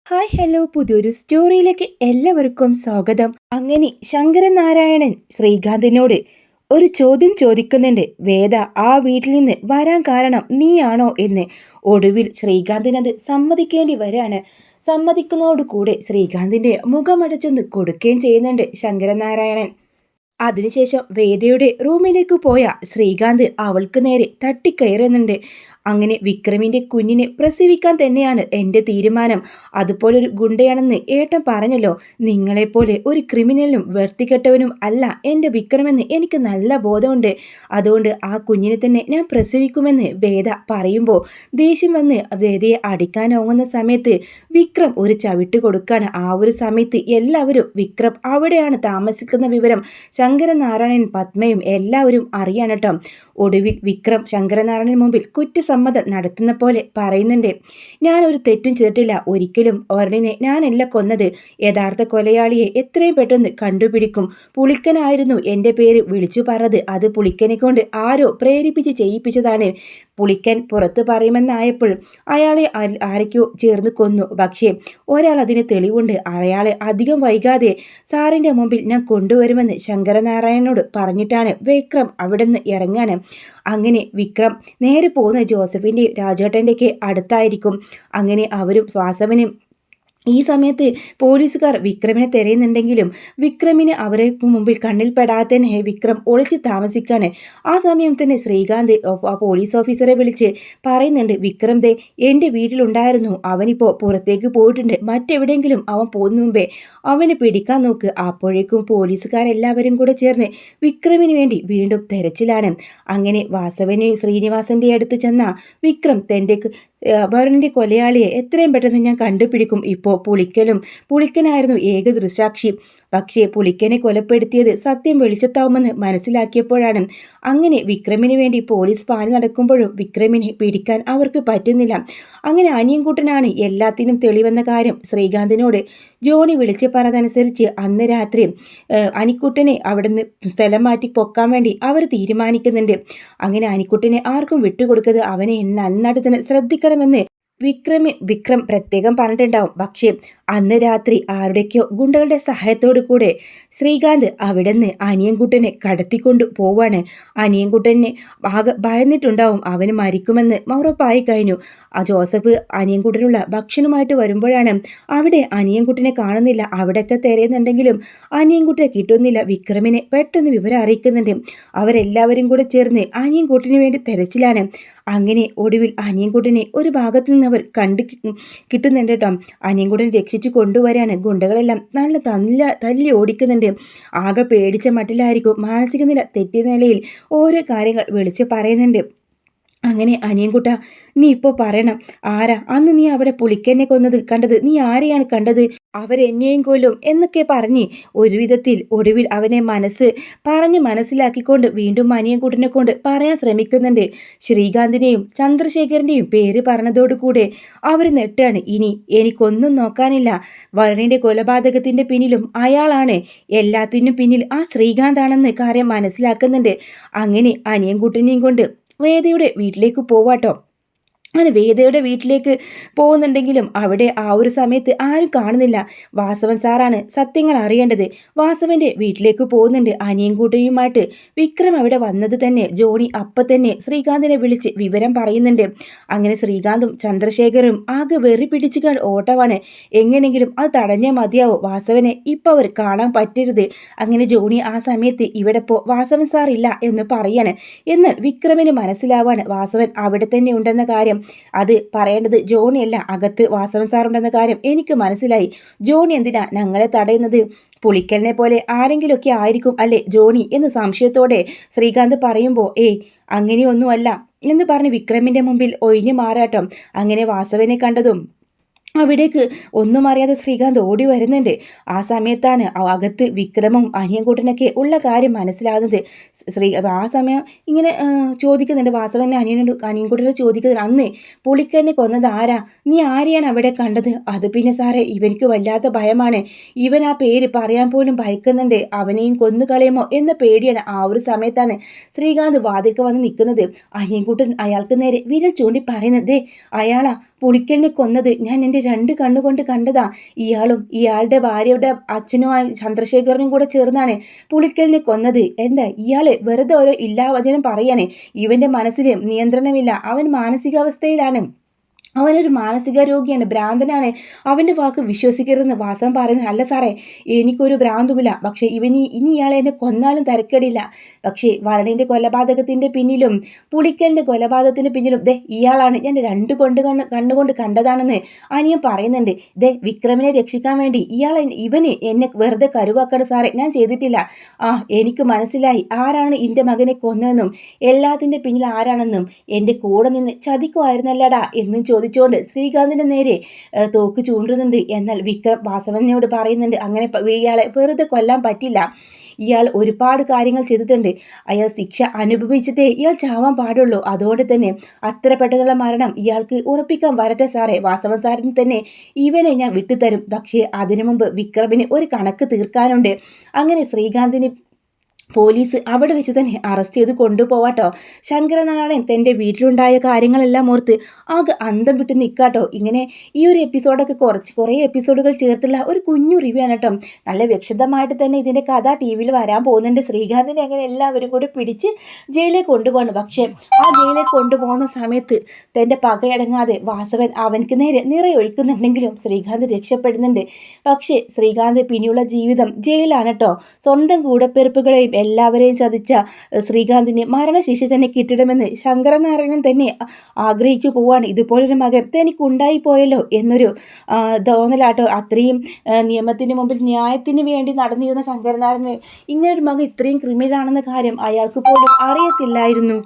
Hi hello പുതിയൊരു സ്റ്റോറിയിലേക്ക് എല്ലാവർക്കും സ്വാഗതം. അങ്ങനെ ശങ്കരനാരായണൻ ശ്രീകാന്തിനോട് ഒരു ചോദ്യം ചോദിക്കുന്നുണ്ട്. വേദ ആ വീട്ടിൽ നിന്ന് വരാൻ കാരണം നീയാണോ എന്ന്. ഒടുവിൽ ശ്രീകാന്തിനത് സമ്മതിക്കേണ്ടി വരാണ്. സമ്മതിക്കുന്നതോടുകൂടെ ശ്രീകാന്തിന്റെ മുഖമടച്ചൊന്ന് കൊടുക്കുകയും ചെയ്യുന്നുണ്ട് ശങ്കരനാരായണൻ. അതിനുശേഷം വേദയുടെ റൂമിലേക്ക് പോയ ശ്രീകാന്ത് അവൾക്ക് നേരെ തട്ടിക്കയറുന്നുണ്ട്. അങ്ങനെ വിക്രമിന്റെ കുഞ്ഞിനെ പ്രസവിക്കാൻ തന്നെയാണ് എൻ്റെ തീരുമാനം. അതുപോലൊരു ഗുണ്ടയാണെന്ന് ഏട്ടൻ പറഞ്ഞല്ലോ. നിങ്ങളെപ്പോലെ ഒരു ക്രിമിനലും വർത്തികെട്ടവനും അല്ല എൻ്റെ വിക്രമെന്ന് എനിക്ക് നല്ല ബോധമുണ്ട്. അതുകൊണ്ട് ആ കുഞ്ഞിനെ തന്നെ ഞാൻ പ്രസവിക്കുമെന്ന് വേദ പറയുമ്പോൾ ദേഷ്യം വന്ന് വേദയെ അടിക്കാനോങ്ങുന്ന സമയത്ത് വിക്രം ഒരു ചവിട്ട് കൊടുക്കാണ്. ആ ഒരു സമയത്ത് എല്ലാവരും വിക്രം അവിടെയാണ് താമസിക്കുന്ന വിവരം ശങ്കരനാരായണൻ പത്മയും എല്ലാവരും അറിയാനട്ടോ. ഒടുവിൽ വിക്രം ശങ്കരനാരായണന് മുമ്പിൽ കുറ്റസമ്മതം നടത്തുന്ന പോലെ പറയുന്നുണ്ട്. ഞാൻ ഒരു തെറ്റും ചെയ്തിട്ടില്ല. ഒരിക്കലും ഒരണിനെ ഞാനല്ല കൊന്നത്. യഥാർത്ഥ കൊലയാളിയെ എത്രയും പെട്ടെന്ന് കണ്ടുപിടിക്കും. പുളിക്കനായിരുന്നു എൻ്റെ പേര് വിളിച്ചു പറഞ്ഞത്. അത് പുളിക്കനെ കൊണ്ട് ആരോ പ്രേരിപ്പിച്ച് ചെയ്യിപ്പിച്ചതാണ്. പുളിക്കൻ പുറത്ത് പറയുമെന്നായപ്പോൾ അയാളെ ആരൊക്കെയോ ചേർന്ന് കൊന്നു. പക്ഷേ ഒരാൾ അതിന് തെളിവുണ്ട്. അയാളെ അധികം വൈകാതെ സാറിൻ്റെ മുമ്പിൽ ഞാൻ കൊണ്ടുവരുമെന്ന് ശങ്കരനാരായണനോട് പറഞ്ഞിട്ടാണ് വിക്രം അവിടെ നിന്ന് ഇറങ്ങാണ്. അങ്ങനെ വിക്രം നേരെ പോകുന്ന ജോസഫിൻ്റെ രാജേട്ടൻ്റെയൊക്കെ അടുത്തായിരിക്കും. അങ്ങനെ അവരും വാസവനും ഈ സമയത്ത് പോലീസുകാർ വിക്രമിനെ തിരയുന്നുണ്ടെങ്കിലും വിക്രമിന് അവരെ മുമ്പിൽ കണ്ണിൽ പെടാതെ തന്നെ വിക്രം ഒളിച്ച് താമസിക്കാണ്. ആ സമയം തന്നെ ശ്രീകാന്ത് ആ പോലീസ് ഓഫീസറെ വിളിച്ച് പറയുന്നുണ്ട്, വിക്രം ദേ എൻ്റെ വീട്ടിലുണ്ടായിരുന്നു. അവനിപ്പോൾ പുറത്തേക്ക് പോയിട്ടുണ്ട്. മറ്റെവിടെയെങ്കിലും അവൻ പോകുന്ന മുമ്പേ അവനെ പിടിക്കാൻ നോക്ക്. അപ്പോഴേക്കും പോലീസുകാരെല്ലാവരും കൂടെ ചേർന്ന് വിക്രമിന് വേണ്ടി വീണ്ടും തെരച്ചിലാണ്. അങ്ങനെ വാസവനെയും ശ്രീനിവാസന്റെ അടുത്ത് ചെന്ന വിക്രം തൻ്റെ വരുണിൻ്റെ കൊലയാളിയെ എത്രയും പെട്ടെന്ന് ഞാൻ കണ്ടുപിടിക്കും. ഇപ്പോൾ പുളിക്കനായിരുന്നു ഏക ദൃസാക്ഷി. പക്ഷേ പുളിക്കനെ കൊലപ്പെടുത്തിയത് സത്യം വെളിച്ചത്താവുമെന്ന് മനസ്സിലാക്കിയപ്പോഴാണ്. അങ്ങനെ വിക്രമിന് വേണ്ടി പോലീസ് പാഞ്ഞു നടക്കുമ്പോഴും വിക്രമിനെ പിടിക്കാൻ അവർക്ക് പറ്റുന്നില്ല. അങ്ങനെ അനിയൻകുട്ടനാണ് എല്ലാത്തിനും തെളിവെന്ന കാര്യം ശ്രീകാന്തിനോട് ജോണി വിളിച്ച് പറഞ്ഞതനുസരിച്ച് അന്ന് രാത്രി അനിക്കുട്ടനെ അവിടുന്ന് സ്ഥലം മാറ്റി പൊക്കാൻ വേണ്ടി അവർ തീരുമാനിക്കുന്നുണ്ട്. അങ്ങനെ അനിക്കുട്ടനെ ആർക്കും വിട്ടുകൊടുക്കരുത്, അവനെ നന്നായിട്ട് തന്നെ ശ്രദ്ധിക്കണമെന്ന് വിക്രം പ്രത്യേകം പറഞ്ഞിട്ടുണ്ടാവും. പക്ഷേ അന്ന് രാത്രി ആരുടെക്കോ ഗുണ്ടകളുടെ സഹായത്തോടു കൂടെ ശ്രീകാന്ത് അവിടെ നിന്ന് അനിയൻകുട്ടനെ കടത്തിക്കൊണ്ട് പോവാണ്. അനിയൻകുട്ടനെ ആകെ ഭയന്നിട്ടുണ്ടാവും. അവന് മരിക്കുമെന്ന് ഉറപ്പായി കഴിഞ്ഞു. ആ ജോസഫ് അനിയൻകുട്ടനുള്ള ഭക്ഷണമായിട്ട് വരുമ്പോഴാണ് അവിടെ അനിയൻകുട്ടനെ കാണുന്നില്ല. അവിടെയൊക്കെ തിരയുന്നുണ്ടെങ്കിലും അനിയൻകുട്ടനെ കിട്ടുന്നില്ല. വിക്രമിനെ പെട്ടെന്ന് വിവരം അറിയിക്കുന്നുണ്ട്. അവരെല്ലാവരും കൂടെ ചേർന്ന് അനിയൻകുട്ടന് വേണ്ടി തെരച്ചിലാണ്. അങ്ങനെ ഒടുവിൽ അനിയൻകുട്ടനെ ഒരു ഭാഗത്തു നിന്ന് അവർ കിട്ടുന്നുണ്ട് കേട്ടോ. അനിയൻകുട്ടനെ രക്ഷിച്ചു കൊണ്ടുവരാണ്. ഗുണ്ടകളെല്ലാം നല്ല തല്ലി ഓടിക്കുന്നുണ്ട്. ആകെ പേടിച്ച മട്ടിലായിരിക്കും. മാനസിക നില തെറ്റിയ നിലയിൽ ഓരോ കാര്യങ്ങൾ വിളിച്ച് പറയുന്നുണ്ട്. അങ്ങനെ അനിയൻകുട്ട, നീ ഇപ്പോൾ പറയണം, ആരാ അന്ന് നീ അവിടെ പുലിക്കന്നെ കണ്ടത്? നീ ആരെയാണ് കണ്ടത്? അവരെന്നെയും കൊല്ലും എന്നൊക്കെ പറഞ്ഞ് ഒരു വിധത്തിൽ ഒടുവിൽ അവനെ മനസ്സിലാക്കിക്കൊണ്ട് വീണ്ടും അനിയൻകുട്ടനെ കൊണ്ട് പറയാൻ ശ്രമിക്കുന്നുണ്ട്. ശ്രീകാന്തിനെയും ചന്ദ്രശേഖരൻ്റെയും പേര് പറഞ്ഞതോടുകൂടെ അവർ നെട്ടാണ്. ഇനി എനിക്കൊന്നും നോക്കാനില്ല. വരുണിൻ്റെ കൊലപാതകത്തിൻ്റെ പിന്നിലും അയാളാണ്. എല്ലാത്തിനും പിന്നിൽ ആ ശ്രീകാന്താണെന്ന് കാര്യം മനസ്സിലാക്കുന്നുണ്ട്. അങ്ങനെ അനിയൻകുട്ടനെയും കൊണ്ട് വേദയുടെ വീട്ടിലേക്ക് പോവാട്ടോ. അങ്ങനെ വേദയുടെ വീട്ടിലേക്ക് പോകുന്നുണ്ടെങ്കിലും അവിടെ ആ ഒരു സമയത്ത് ആരും കാണുന്നില്ല. വാസവൻ സാറാണ് സത്യങ്ങൾ അറിയേണ്ടത്. വാസവന്റെ വീട്ടിലേക്ക് പോകുന്നുണ്ട്. അനിയൻകുട്ടിയുമായിട്ട് വിക്രം അവിടെ വന്നത് തന്നെ ജോണി അപ്പം തന്നെ ശ്രീകാന്തിനെ വിളിച്ച് വിവരം പറയുന്നുണ്ട്. അങ്ങനെ ശ്രീകാന്തും ചന്ദ്രശേഖരും ആകെ വെറി പിടിച്ചുകൾ ഓട്ടമാണ്. എങ്ങനെയെങ്കിലും അത് തടഞ്ഞേ മതിയാവും. വാസവനെ ഇപ്പം അവർ കാണാൻ പറ്റരുത്. അങ്ങനെ ജോണി ആ സമയത്ത് ഇവിടെ വാസവൻ സാർ ഇല്ല എന്ന് പറയാണ്. എന്നാൽ വിക്രമിന് മനസ്സിലാവാണ് വാസവൻ അവിടെ തന്നെ ഉണ്ടെന്ന കാര്യം. അത് പറയേണ്ടത് ജോണിയല്ല, അകത്ത് വാസവൻ സാറുണ്ടെന്ന കാര്യം എനിക്ക് മനസ്സിലായി. ജോണി എന്തിനാ ഞങ്ങളെ തടയുന്നത്? പുളിക്കലിനെ പോലെ ആരെങ്കിലുമൊക്കെ ആയിരിക്കും അല്ലേ ജോണി എന്ന് സംശയത്തോടെ ശ്രീകാന്ത് പറയുമ്പോൾ അങ്ങനെയൊന്നുമല്ല എന്ന് പറഞ്ഞ് വിക്രമിൻ്റെ മുമ്പിൽ ഒഴിഞ്ഞു മാറാട്ടം. അങ്ങനെ വാസവനെ കണ്ടതും അവിടേക്ക് ഒന്നും അറിയാതെ ശ്രീകാന്ത് ഓടി വരുന്നുണ്ട്. ആ സമയത്താണ് അകത്ത് വിക്രമും അനിയൻകുട്ടനൊക്കെ ഉള്ള കാര്യം മനസ്സിലാകുന്നത്. ആ സമയം ഇങ്ങനെ ചോദിക്കുന്നുണ്ട് വാസവനെ അനിയൻകുട്ടനോട് ചോദിക്കുന്നുണ്ട്, അന്ന് പുളിക്കന്നെ കൊന്നത് ആരാ? നീ ആരെയാണ് അവിടെ കണ്ടത്? അത് പിന്നെ സാറേ ഇവനിക്ക് വല്ലാത്ത ഭയമാണ്. ഇവൻ ആ പേര് പറയാൻ പോലും ഭയക്കുന്നുണ്ട്. അവനെയും കൊന്നു കളയുമോ എന്ന പേടിയാണ്. ആ ഒരു സമയത്താണ് ശ്രീകാന്ത് വാതിൽക്ക് വന്ന് നിൽക്കുന്നത്. അനിയൻകുട്ടൻ അയാൾക്ക് നേരെ വിരൽ ചൂണ്ടി പറയുന്നത്, അയാളാ പുളിക്കലിനെ കൊന്നത് ഞാൻ എൻ്റെ 2 കണ്ണുകൊണ്ട് കണ്ടതാ. ഇയാളും ഇയാളുടെ ഭാര്യയുടെ അച്ഛനുമായി ചന്ദ്രശേഖരനും കൂടെ ചേർന്നാണ് പുളിക്കലിനെ കൊന്നത്. എന്താ ഇയാള് വെറുതെ ഓരോ ഇല്ലാവചനം പറയാണ്. ഇവൻ്റെ മനസ്സിൽ നിയന്ത്രണമില്ല, അവൻ മാനസികാവസ്ഥയിലാണ്, അവനൊരു മാനസിക രോഗിയാണ്, ഭ്രാന്തനാണ്, അവൻ്റെ വാക്ക് വിശ്വസിക്കരുതെന്ന് വാസവൻ പറയുന്നത്. അല്ല സാറേ, എനിക്കൊരു ഭ്രാന്തുമില്ല, പക്ഷേ ഇനി ഇയാളെ എന്നെ കൊന്നാലും തരക്കേടില്ല. പക്ഷേ വരണിൻ്റെ കൊലപാതകത്തിൻ്റെ പിന്നിലും പുളിക്കലിൻ്റെ കൊലപാതകത്തിൻ്റെ പിന്നിലും ഇയാളാണ്, ഞാൻ 2 കണ്ണുകൊണ്ട് കണ്ടതാണെന്ന് അനിയൻ പറയുന്നുണ്ട്. വിക്രമിനെ രക്ഷിക്കാൻ വേണ്ടി ഇവന് എന്നെ വെറുതെ കരുവാക്കണം സാറേ, ഞാൻ ചെയ്തിട്ടില്ല. എനിക്ക് മനസ്സിലായി ആരാണ് എൻ്റെ മകനെ കൊന്നതെന്നും എല്ലാത്തിൻ്റെ പിന്നിൽ ആരാണെന്നും. എൻ്റെ കൂടെ നിന്ന് ചതിക്കുമായിരുന്നല്ലടാ എന്നും ചോദിച്ചുകൊണ്ട് ശ്രീകാന്തിൻ്റെ നേരെ തോക്ക് ചൂണ്ടുന്നുണ്ട്. എന്നാൽ വിക്രം വാസവനോട് പറയുന്നുണ്ട്, അങ്ങനെ ഇയാളെ വെറുതെ കൊല്ലാൻ പറ്റില്ല, ഇയാൾ ഒരുപാട് കാര്യങ്ങൾ ചെയ്തിട്ടുണ്ട്, അയാൾ ശിക്ഷ അനുഭവിച്ചിട്ടേ ഇയാൾ ചാവാൻ പാടുള്ളൂ, അതുകൊണ്ട് തന്നെ അത്ര പെട്ടെന്നുള്ള മരണം ഇയാൾക്ക് ഉറപ്പിക്കാൻ വരട്ടെ സാറേ, വാസവൻ സാറിന് തന്നെ ഇവനെ ഞാൻ വിട്ടുതരും, പക്ഷേ അതിനു മുമ്പ് വിക്രമിന് ഒരു കണക്ക് തീർക്കാനുണ്ട്. അങ്ങനെ ശ്രീകാന്തിന് പോലീസ് അവിടെ വെച്ച് തന്നെ അറസ്റ്റ് ചെയ്ത് കൊണ്ടുപോവാട്ടോ. ശങ്കരനാരായണൻ തൻ്റെ വീട്ടിലുണ്ടായ കാര്യങ്ങളെല്ലാം ഓർത്ത് ആകെ അന്തം വിട്ട് നിൽക്കാട്ടോ. ഇങ്ങനെ ഈ ഒരു എപ്പിസോഡൊക്കെ കുറേ എപ്പിസോഡുകൾ ചേർത്തുള്ള ഒരു കുഞ്ഞു റിവ്യൂ ആണ് കേട്ടോ. നല്ല വ്യക്തമായിട്ട് തന്നെ ഇതിൻ്റെ കഥ ടി വിയിൽ വരാൻ പോകുന്നുണ്ട്. ശ്രീകാന്തിനെ അങ്ങനെ എല്ലാവരും കൂടി പിടിച്ച് ജയിലിലേക്ക് കൊണ്ടുപോകണം. പക്ഷേ ആ ജയിലിലേക്ക് കൊണ്ടുപോകുന്ന സമയത്ത് തൻ്റെ പകയടങ്ങാതെ വാസവൻ അവനക്ക് നേരെ നിറയൊഴിക്കുന്നുണ്ടെങ്കിലും ശ്രീകാന്ത് രക്ഷപ്പെടുന്നുണ്ട്. പക്ഷേ ശ്രീകാന്ത് പിന്നെയുള്ള ജീവിതം ജയിലാണ് കേട്ടോ. സ്വന്തം കൂടപ്പിറപ്പുകളെയും എല്ലാവരെയും ചതിച്ച ശ്രീകാന്തിന് മരണശിക്ഷ തന്നെ കിട്ടണമെന്ന് ശങ്കരനാരായണൻ തന്നെ ആഗ്രഹിച്ചു പോവാണ്. ഇതുപോലൊരു മകൻ തനിക്കുണ്ടായി പോയല്ലോ എന്നൊരു തോന്നലാട്ടോ. അത്രയും നിയമത്തിന് മുമ്പിൽ ന്യായത്തിന് വേണ്ടി നടന്നിരുന്ന ശങ്കരനാരായണന് ഇങ്ങനൊരു മകൻ ഇത്രയും ക്രിമിനലാണെന്ന കാര്യം അയാൾക്ക് പോലും അറിയത്തില്ലായിരുന്നു.